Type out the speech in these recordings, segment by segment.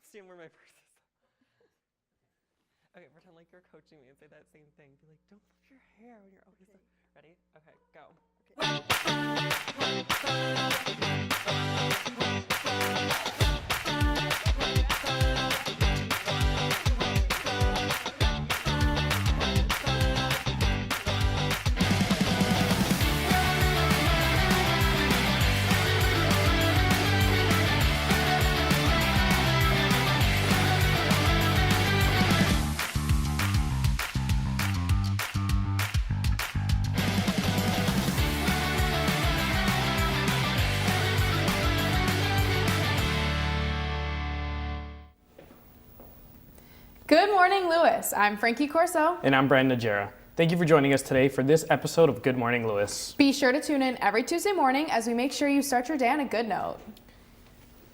costume where my purse is. Okay, pretend like you're coaching me and say that same thing. Be like, don't flip your hair when you're always ready? Okay, go. Good morning, Lewis. I'm Frankie Corso. And I'm Brandon Najera. Thank you for joining us today for this episode of Good Morning Lewis. Be sure to tune in every Tuesday morning as we make sure you start your day on a good note.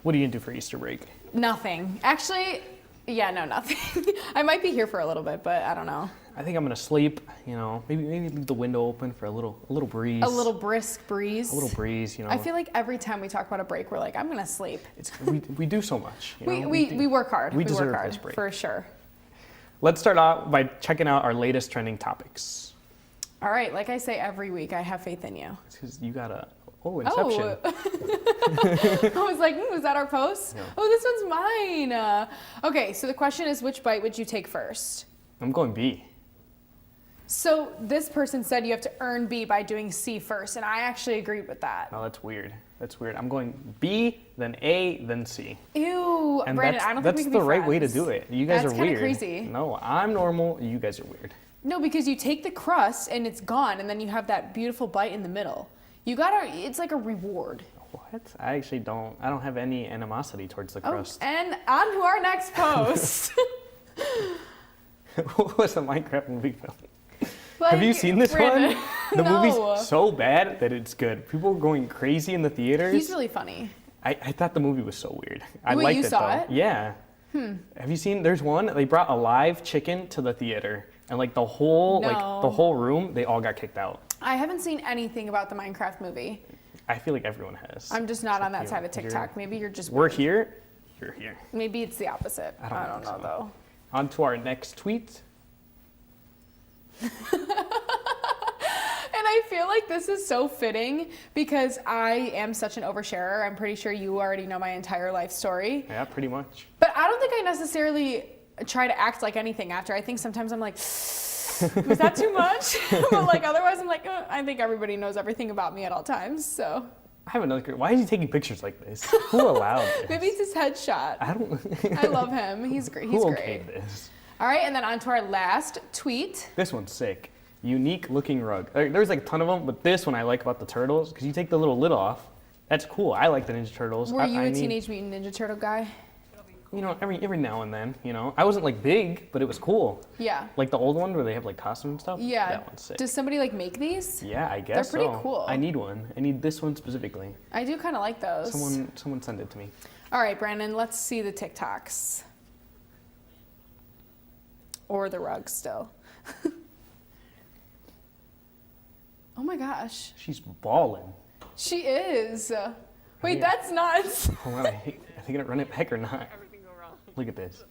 What are you going to do for Easter break? Nothing. Actually, nothing. I might be here for a little bit, but I don't know. I think I'm going to sleep, maybe leave the window open for a little breeze. A little brisk breeze. A little breeze, I feel like every time we talk about a break, we're like, I'm going to sleep. We do so much. We work hard. We work deserve hard, this break. for sure. Let's start out by checking out our latest trending topics. All right, like I say every week, I have faith in you. It's because you got Inception. I was like, was that our post? Yeah. Oh, this one's mine. Okay, so the question is, which bite would you take first? I'm going B. So this person said you have to earn B by doing C first, and I actually agreed with that. Oh, that's weird. I'm going B, then A, then C. Ew, And Brandon, I don't think we can be that's the right way to friends. do it. You guys That's are kinda weird. crazy. No, I'm normal. You guys are weird. No, because you take the crust and it's gone, and then you have that beautiful bite in the middle. It's like a reward. What? I don't have any animosity towards the crust. Oh, and on to our next post. What was the Minecraft movie film? Like, Have you seen this Brandon, one? The no. movie's so bad that it's good. People were going crazy in the theaters. He's really funny. I thought the movie was so weird. I Wait, liked you it saw though. it? Yeah. Have you seen? There's one. They brought a live chicken to the theater, and the whole room, they all got kicked out. I haven't seen anything about the Minecraft movie. I feel like everyone has. I'm just not on that you. side of TikTok. Maybe you're just We're weird. here. You're here. Maybe it's the opposite. I don't know think so. though. On to our next tweet. And I feel like this is so fitting because I am such an oversharer. I'm pretty sure you already know my entire life story. Yeah, pretty much. But I don't think I necessarily try to act like anything after. I think sometimes I'm like, was that too much? But otherwise I'm like, I think everybody knows everything about me at all times. So I have another. Why is he taking pictures like this? Who allowed this? maybe it's his headshot. I don't. I love him. He's great. He's Who great. okayed this? All right, and then on to our last tweet. This one's sick. Unique looking rug. There's a ton of them, but this one I like about the turtles because you take the little lid off. That's cool. I like the Ninja Turtles. Were you a Teenage Mutant Ninja Turtle guy? Every now and then, I wasn't big, but it was cool. Yeah. Like the old one where they have costume and stuff. Yeah. That one's sick. Does somebody make these? Yeah, I guess They're pretty so. cool. I need one. I need this one specifically. I do kind of like those. Someone send it to me. All right, Brandon, let's see the TikToks. Or the rug still. Oh my gosh. She's balling. She is. Wait, Yeah. that's nuts. Hold on, I think I run it back or not. Everything go wrong. Look at this.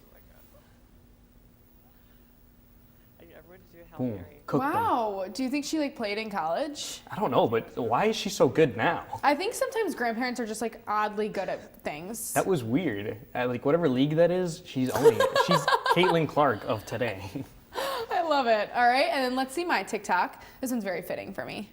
Everyone just do a Hail Boom. Mary. Cooked them. Wow. Do you think she played in college? I don't know, but why is she so good now? I think sometimes grandparents are just oddly good at things. That was weird. Whatever league that is, she's owning it. She's Caitlin Clark of today. I love it. All right, and then let's see my TikTok. This one's very fitting for me.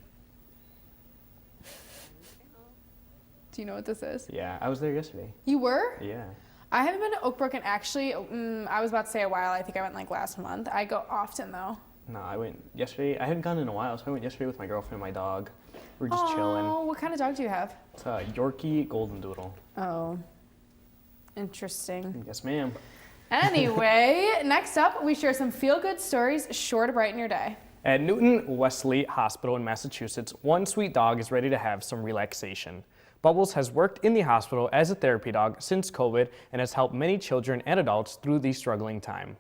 Do you know what this is? Yeah, I was there yesterday. You were? Yeah. I haven't been to Oak Brook in actually, I was about to say a while. I think I went last month. I go often though. No, I went yesterday. I hadn't gone in a while, so I went yesterday with my girlfriend and my dog. We were just chilling. Oh, what kind of dog do you have? It's a Yorkie Golden Doodle. Oh, interesting. Yes, ma'am. Anyway, next up, we share some feel-good stories sure to brighten your day. At Newton Wesley Hospital in Massachusetts, one sweet dog is ready to have some relaxation. Bubbles has worked in the hospital as a therapy dog since COVID and has helped many children and adults through the struggling time.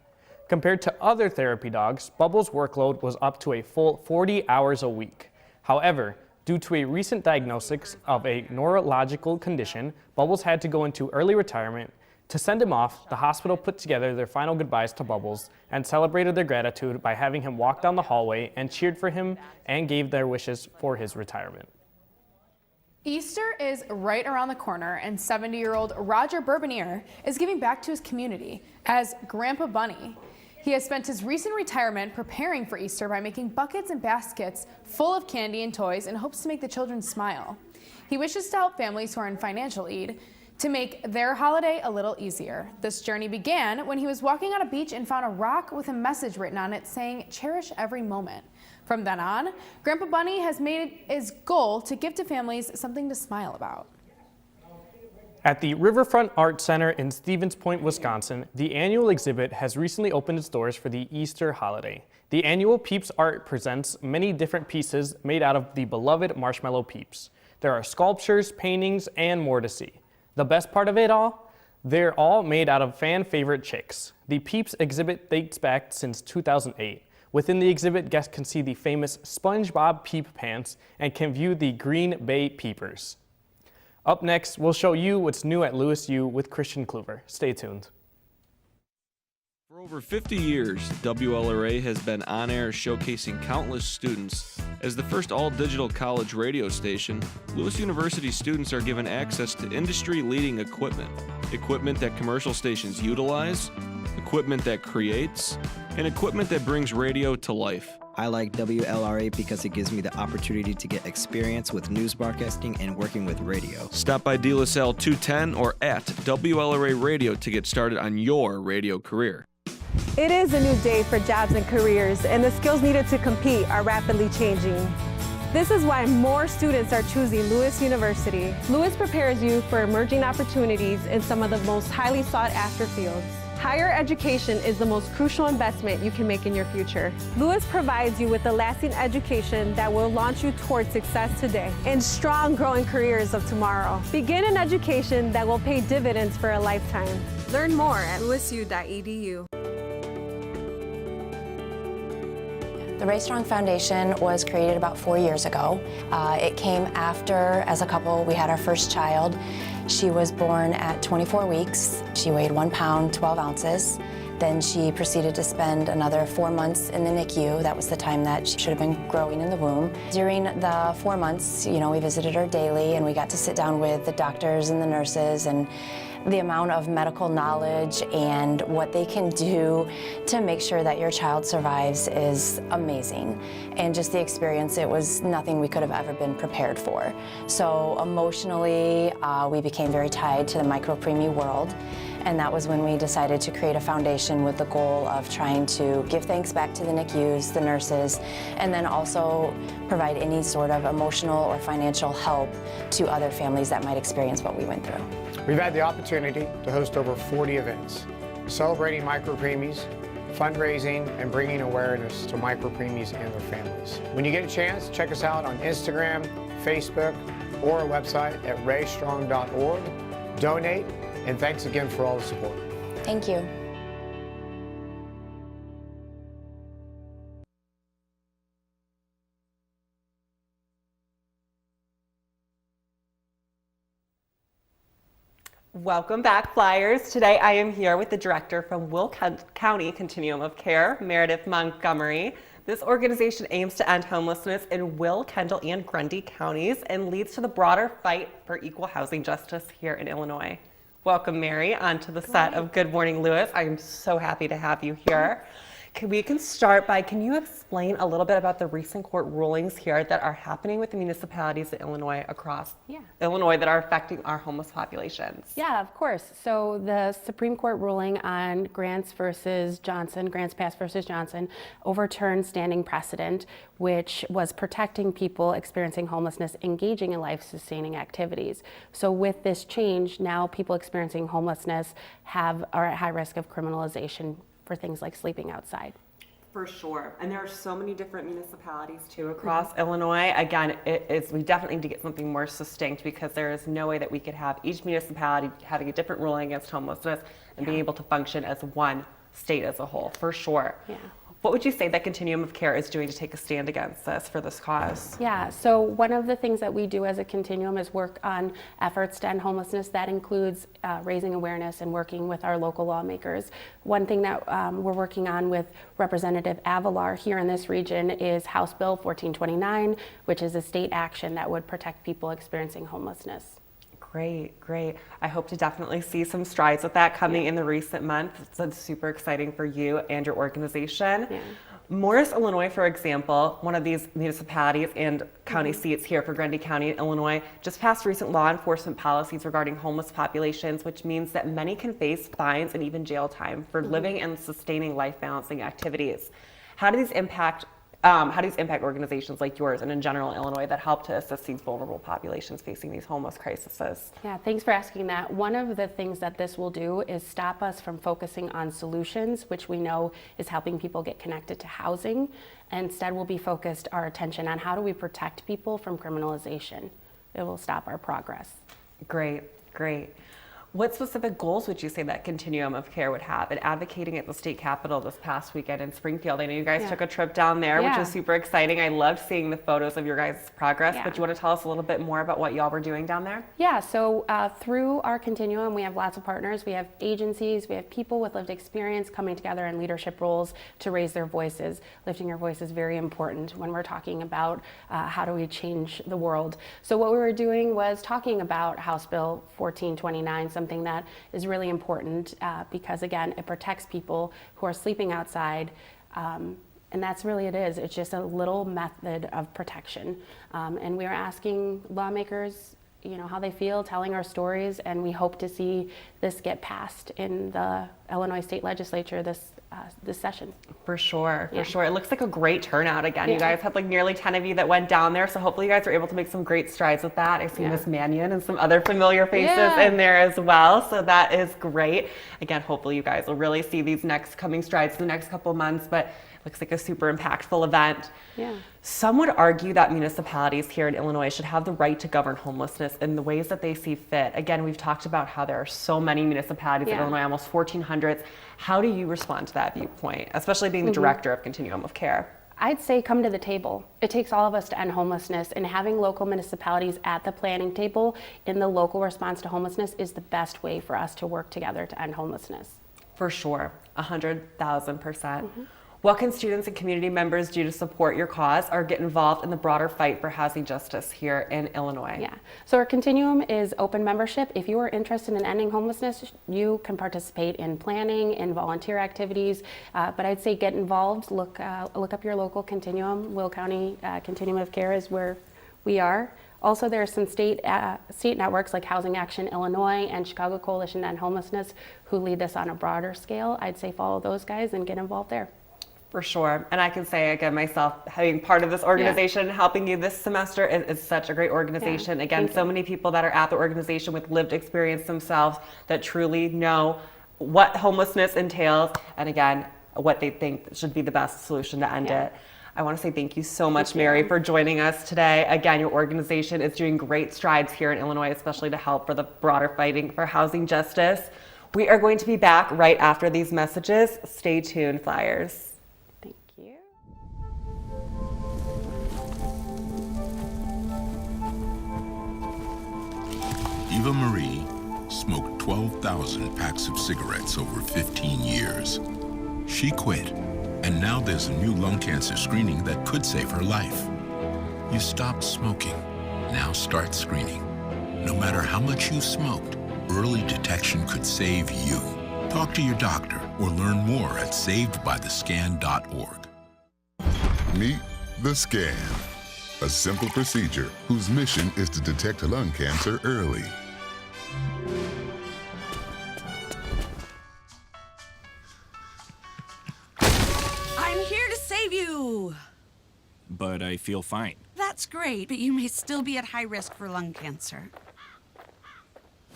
Compared to other therapy dogs, Bubbles' workload was up to a full 40 hours a week. However, due to a recent diagnosis of a neurological condition, Bubbles had to go into early retirement To send him off, the hospital put together their final goodbyes to Bubbles and celebrated their gratitude by having him walk down the hallway and cheered for him and gave their wishes for his retirement. Easter is right around the corner, and 70-year-old Roger Bourbonier is giving back to his community as Grandpa Bunny. He has spent his recent retirement preparing for Easter by making buckets and baskets full of candy and toys in hopes to make the children smile. He wishes to help families who are in financial need to make their holiday a little easier. This journey began when he was walking on a beach and found a rock with a message written on it saying, "Cherish every moment." From then on, Grandpa Bunny has made it his goal to give to families something to smile about. At the Riverfront Art Center in Stevens Point, Wisconsin, the annual exhibit has recently opened its doors for the Easter holiday. The annual Peeps Art presents many different pieces made out of the beloved Marshmallow Peeps. There are sculptures, paintings, and more to see. The best part of it all? They're all made out of fan favorite chicks. The Peeps exhibit dates back since 2008. Within the exhibit, guests can see the famous SpongeBob Peep Pants and can view the Green Bay Peepers. Up next, we'll show you what's new at Lewis U with Christian Kluver. Stay tuned. For over 50 years, WLRA has been on air showcasing countless students. As the first all-digital college radio station, Lewis University students are given access to industry-leading equipment. Equipment that commercial stations utilize, equipment that creates, and equipment that brings radio to life. I like WLRA because it gives me the opportunity to get experience with news broadcasting and working with radio. Stop by De La Salle 210 or at WLRA Radio to get started on your radio career. It is a new day for jobs and careers, and the skills needed to compete are rapidly changing. This is why more students are choosing Lewis University. Lewis prepares you for emerging opportunities in some of the most highly sought-after fields. Higher education is the most crucial investment you can make in your future. Lewis provides you with a lasting education that will launch you towards success today and strong growing careers of tomorrow. Begin an education that will pay dividends for a lifetime. Learn more at lewisu.edu. The Ray Strong Foundation was created about 4 years ago. It came after, as a couple, we had our first child. She was born at 24 weeks. She weighed 1 pound, 12 ounces. Then she proceeded to spend another 4 months in the NICU. That was the time that she should have been growing in the womb. During the 4 months, we visited her daily, and we got to sit down with the doctors and the nurses, and the amount of medical knowledge and what they can do to make sure that your child survives is amazing. And just the experience, it was nothing we could have ever been prepared for. So emotionally, we became very tied to the micro-preemie world. And that was when we decided to create a foundation with the goal of trying to give thanks back to the NICUs, the nurses, and then also provide any sort of emotional or financial help to other families that might experience what we went through. We've had the opportunity to host over 40 events, celebrating micro-preemies, fundraising, and bringing awareness to micro-preemies and their families. When you get a chance, check us out on Instagram, Facebook, or our website at raystrong.org. Donate, and thanks again for all the support. Thank you. Welcome back, Flyers. Today I am here with the director from Will County Continuum of Care, Meredith Montgomery. This organization aims to end homelessness in Will, Kendall, and Grundy counties and leads to the broader fight for equal housing justice here in Illinois. Welcome, Mary, onto the set of Good Morning Lewis. I am so happy to have you here. We can start by, can you explain a little bit about the recent court rulings here that are happening with the municipalities in Illinois, across Illinois, that are affecting our homeless populations? Yeah, of course. So the Supreme Court ruling on Grants versus Johnson, Grants Pass versus Johnson, overturned standing precedent, which was protecting people experiencing homelessness engaging in life-sustaining activities. So with this change, now people experiencing homelessness are at high risk of criminalization for things like sleeping outside. For sure. And there are so many different municipalities too across Illinois. Again, we definitely need to get something more succinct, because there is no way that we could have each municipality having a different ruling against homelessness and being able to function as one state as a whole, for sure. Yeah. What would you say that Continuum of Care is doing to take a stand against this for this cause? Yeah, so one of the things that we do as a continuum is work on efforts to end homelessness. That includes raising awareness and working with our local lawmakers. One thing that we're working on with Representative Avalar here in this region is House Bill 1429, which is a state action that would protect people experiencing homelessness. Great, great. I hope to definitely see some strides with that coming in the recent months. It's super exciting for you and your organization. Yeah. Morris, Illinois, for example, one of these municipalities and county seats here for Grundy County in Illinois, just passed recent law enforcement policies regarding homeless populations, which means that many can face fines and even jail time for living and sustaining life balancing activities. How do these impact organizations like yours and in general Illinois that help to assist these vulnerable populations facing these homeless crises? Yeah, thanks for asking that. One of the things that this will do is stop us from focusing on solutions, which we know is helping people get connected to housing. Instead, we'll be focused our attention on how do we protect people from criminalization. It will stop our progress. Great, great. What specific goals would you say that Continuum of Care would have in advocating at the state capitol this past weekend in Springfield? I know you guys took a trip down there, which was super exciting. I loved seeing the photos of your guys' progress, but you want to tell us a little bit more about what y'all were doing down there? Yeah, so through our Continuum, we have lots of partners. We have agencies, we have people with lived experience coming together in leadership roles to raise their voices. Lifting your voice is very important when we're talking about how do we change the world. So what we were doing was talking about House Bill 1429, something that is really important because, again, it protects people who are sleeping outside. And that's really it is. It's just a little method of protection. And we are asking lawmakers, you know, how they feel, telling our stories, and we hope to see this get passed in the Illinois State Legislature this session. For sure, for sure. It looks like a great turnout again. You guys had like nearly 10 of you that went down there, so hopefully you guys are able to make some great strides with that. I see Miss Mannion and some other familiar faces in there as well, so that is great. Again, hopefully you guys will really see these next coming strides in the next couple of months, but looks like a super impactful event. Yeah. Some would argue that municipalities here in Illinois should have the right to govern homelessness in the ways that they see fit. Again, we've talked about how there are so many municipalities in Illinois, almost 1,400. How do you respond to that viewpoint, especially being the director of Continuum of Care? I'd say come to the table. It takes all of us to end homelessness, and having local municipalities at the planning table in the local response to homelessness is the best way for us to work together to end homelessness. For sure, 100,000%. What can students and community members do to support your cause or get involved in the broader fight for housing justice here in Illinois? Yeah, so our Continuum is open membership. If you are interested in ending homelessness, you can participate in planning, in volunteer activities, but I'd say get involved, look up your local Continuum. Will County Continuum of Care is where we are. Also, there are some state networks like Housing Action Illinois and Chicago Coalition to End Homelessness who lead this on a broader scale. I'd say follow those guys and get involved there. For sure. And I can say again myself, having part of this organization and helping you this semester is such a great organization. Again, so many people that are at the organization with lived experience themselves that truly know what homelessness entails and again, what they think should be the best solution to end it. I want to say thank you so much, Mary, for joining us today. Again, your organization is doing great strides here in Illinois, especially to help for the broader fighting for housing justice. We are going to be back right after these messages. Stay tuned, Flyers. Eva Marie smoked 12,000 packs of cigarettes over 15 years. She quit, and now there's a new lung cancer screening that could save her life. You stopped smoking, now start screening. No matter how much you smoked, early detection could save you. Talk to your doctor or learn more at savedbythescan.org. Meet the Scan, a simple procedure whose mission is to detect lung cancer early. I'm here to save you! But I feel fine. That's great, but you may still be at high risk for lung cancer.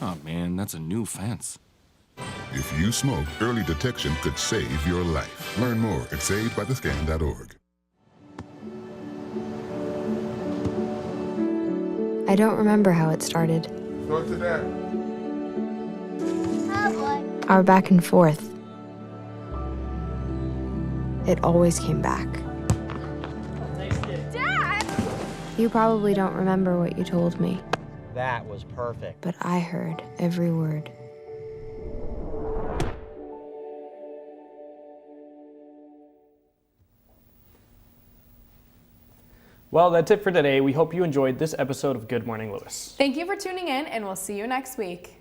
Oh man, that's a new fence. If you smoke, early detection could save your life. Learn more at savedbythescan.org. I don't remember how it started. Go to that. Our back and forth. it always came back. Dad! You probably don't remember what you told me, That was perfect. but I heard every word. Well, that's it for today. We hope you enjoyed this episode of Good Morning Lewis. Thank you for tuning in, and we'll see you next week.